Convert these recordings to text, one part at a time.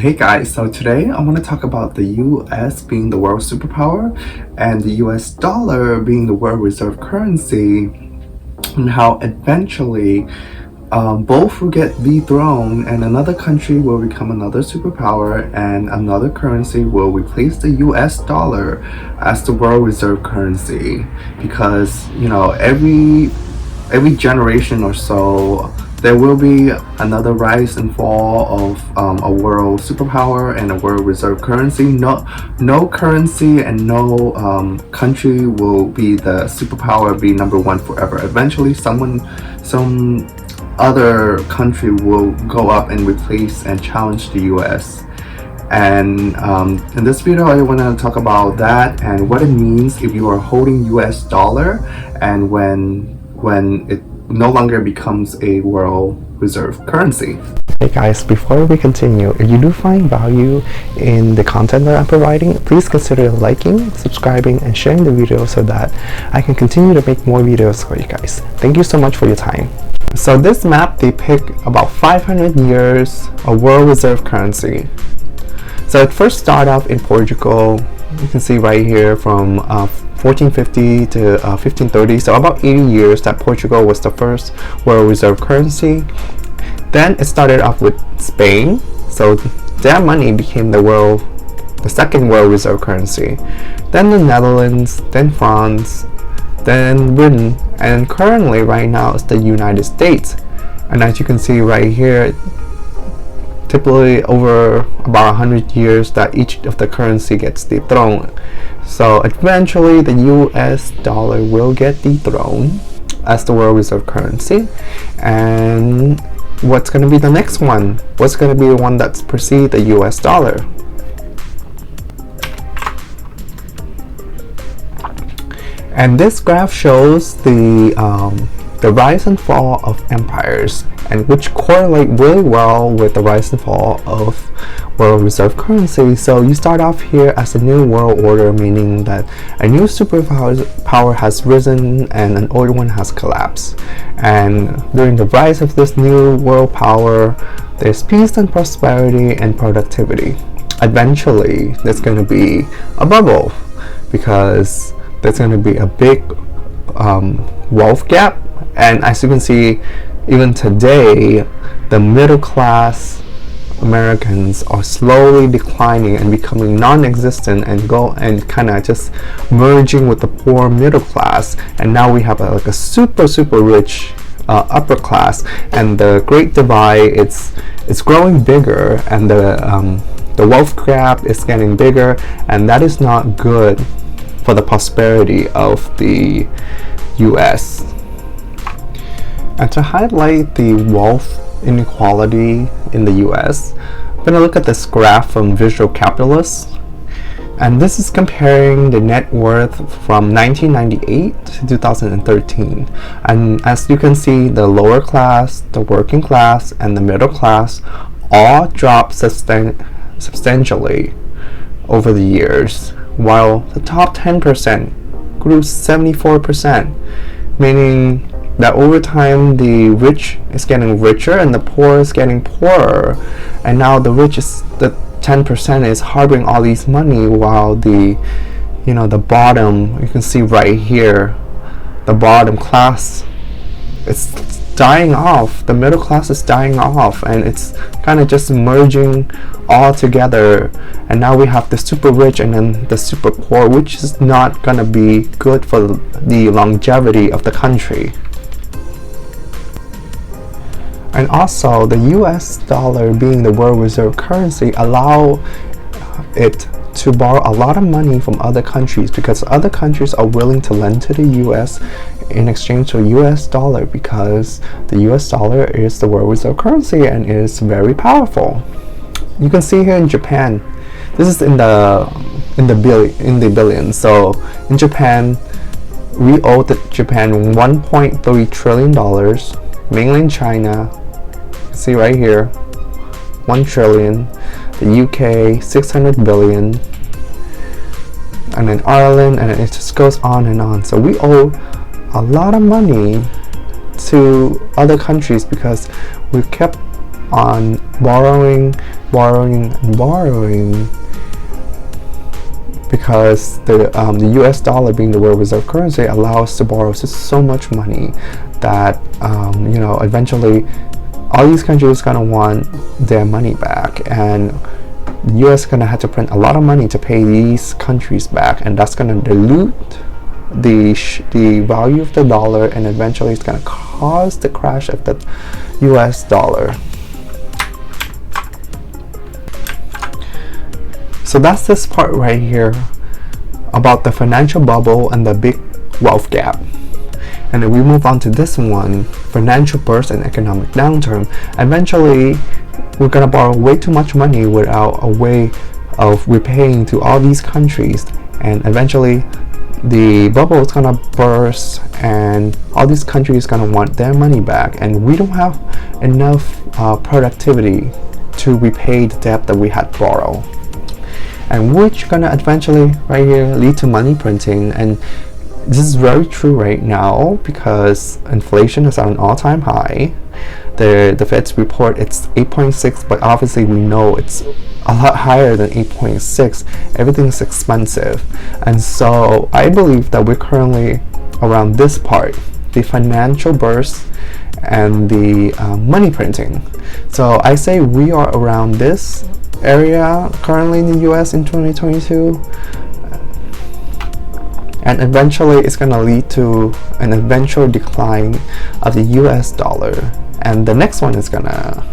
Hey guys, so today I want to talk about the US being the world superpower and the US dollar being the world reserve currency, and how eventually both will get dethroned and another country will become another superpower and another currency will replace the US dollar as the world reserve currency. Because every generation or so there will be another rise and fall of a world superpower and a world reserve currency. No currency and no country will be the superpower, be number one forever. Eventually some other country will go up and replace and challenge the US. And in this video I want to talk about that and what it means if you are holding US dollar and when it no longer becomes a world reserve currency. Hey guys, before we continue, if you do find value in the content that I'm providing, please consider liking, subscribing, and sharing the video so that I can continue to make more videos for you guys. Thank you so much for your time. So this map depicts about 500 years of world reserve currency. So it first started off in Portugal. You can see right here from 1450 to 1530, so about 80 years that Portugal was the first world reserve currency. Then it started off with Spain, so their money became the second world reserve currency. Then the Netherlands, then France, then Britain, and currently right now it's the United States. And as you can see right here, typically over about 100 years that each of the currency gets dethroned. So eventually the US dollar will get dethroned as the world reserve currency. And what's going to be the next one? What's going to be the one that's precede the US dollar? And this graph shows the rise and fall of empires, and which correlate really well with the rise and fall of world reserve currency. So you start off here as a new world order, meaning that a new superpower has risen and an old one has collapsed. And during the rise of this new world power, there's peace and prosperity and productivity. Eventually there's going to be a bubble because there's going to be a big wealth gap. And as you can see, even today, the middle class Americans are slowly declining and becoming non-existent and kind of just merging with the poor middle class. And now we have like a super rich upper class, and the Great Divide it's growing bigger, and the wealth gap is getting bigger, and that is not good for the prosperity of the US. And to highlight the wealth inequality in the US, I'm going to look at this graph from Visual Capitalists. And this is comparing the net worth from 1998 to 2013. And as you can see, the lower class, the working class, and the middle class all dropped substantially over the years, while the top 10% grew 74%, meaning that over time the rich is getting richer and the poor is getting poorer. And now the 10% is harboring all these money, while the bottom, you can see right here, the bottom class, it's dying off. The middle class is dying off, and it's kind of just merging all together. And now we have the super rich and then the super poor, which is not gonna be good for the longevity of the country. And also, the US dollar being the world reserve currency allow it to borrow a lot of money from other countries, because other countries are willing to lend to the US in exchange for US dollar, because the US dollar is the world reserve currency and is very powerful. You can see here in Japan, this is in the billions. So in Japan, we owe Japan $1.3 trillion. Mainland China, see right here, 1 trillion. The UK, 600 billion. And then Ireland, and it just goes on and on. So we owe a lot of money to other countries because we kept on borrowing borrowing and borrowing, because the US dollar being the world reserve currency allows us to borrow so much money that eventually all these countries gonna want their money back, and the US gonna have to print a lot of money to pay these countries back, and that's gonna dilute the value of the dollar, and eventually it's gonna cause the crash of the US dollar. So that's this part right here about the financial bubble and the big wealth gap. And then we move on to this one, financial burst and economic downturn. Eventually, we're gonna borrow way too much money without a way of repaying to all these countries, and eventually the bubble is gonna burst, and all these countries gonna want their money back, and we don't have enough productivity to repay the debt that we had borrowed, and which gonna eventually right here lead to money printing. And this is very true right now because inflation is at an all-time high. The Fed's report it's 8.6, but obviously we know it's a lot higher than 8.6. Everything's expensive, and so I believe that we're currently around this part, the financial burst and the money printing. So I say we are around this area currently in the US in 2022, and eventually it's going to lead to an eventual decline of the US dollar, and the next one is gonna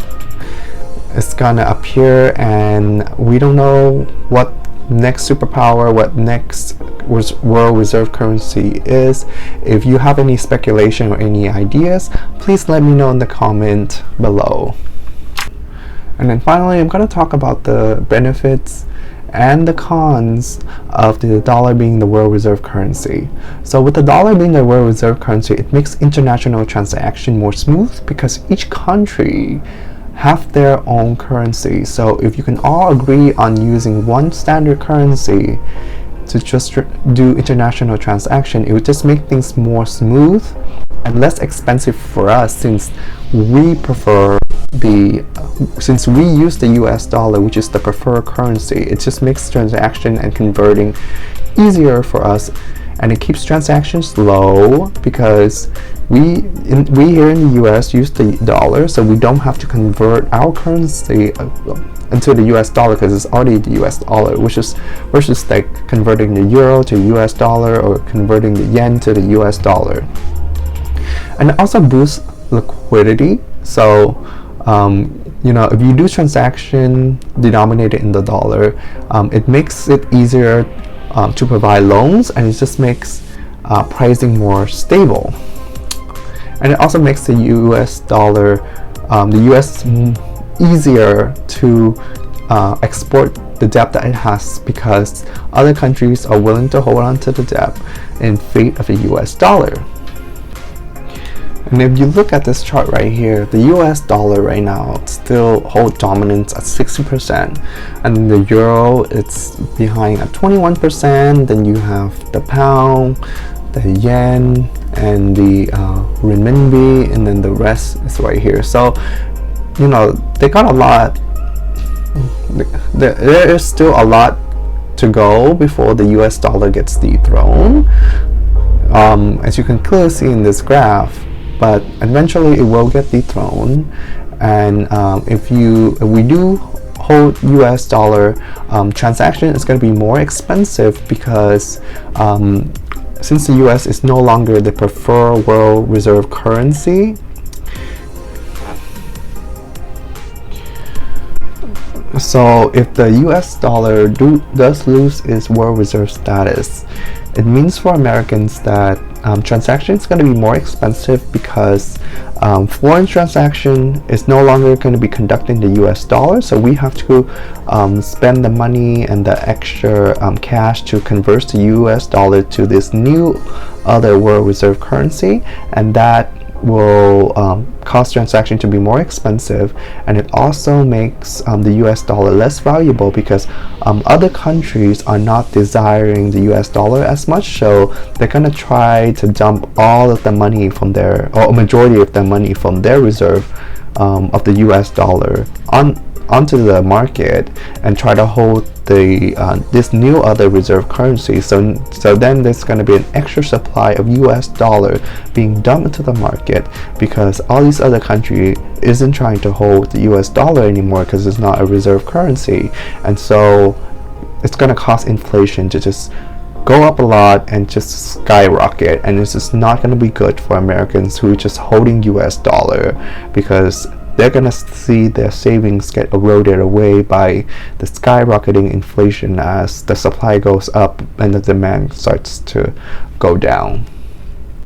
appear, and we don't know what next superpower, what next world reserve currency is. If you have any speculation or any ideas, please let me know in the comment below. And then finally, I'm going to talk about the benefits and the cons of the dollar being the world reserve currency. So with the dollar being the world reserve currency, it makes international transaction more smooth because each country have their own currency. So if you can all agree on using one standard currency to just do international transaction, it would just make things more smooth and less expensive for us, since we use the US dollar, which is the preferred currency. It just makes transaction and converting easier for us, and it keeps transactions low because we here in the US use the dollar, so we don't have to convert our currency into the US dollar because it's already the US dollar, which is versus like converting the euro to US dollar or converting the yen to the US dollar. And it also boosts liquidity. So if you do transaction denominated in the dollar, it makes it easier to provide loans, and it just makes pricing more stable. And it also makes the US dollar, the US easier to export the debt that it has, because other countries are willing to hold on to the debt in favor of the US dollar. And if you look at this chart right here, the US dollar right now still holds dominance at 60%, and the euro it's behind at 21%. Then you have the pound, the yen, and the renminbi, and then the rest is right here. So they got a lot. There is still a lot to go before the US dollar gets dethroned, as you can clearly see in this graph. But eventually it will get dethroned, and if we do hold US dollar, transaction is going to be more expensive because since the US is no longer the preferred world reserve currency, so if the US dollar does lose its world reserve status, it means for Americans that transaction is going to be more expensive because foreign transaction is no longer going to be conducted in the US dollar, so we have to spend the money and the extra cash to convert the US dollar to this new other world reserve currency, and that will cause transaction to be more expensive, and it also makes the US dollar less valuable because other countries are not desiring the US dollar as much, so they're gonna try to dump all of the money from their, or a majority of the money from their reserve of the US dollar onto the market and try to hold the this new other reserve currency. So then there's going to be an extra supply of US dollar being dumped into the market because all these other countries isn't trying to hold the US dollar anymore because it's not a reserve currency, and so it's going to cause inflation to just go up a lot and just skyrocket, and it's just not going to be good for Americans who are just holding US dollar, because they're going to see their savings get eroded away by the skyrocketing inflation as the supply goes up and the demand starts to go down.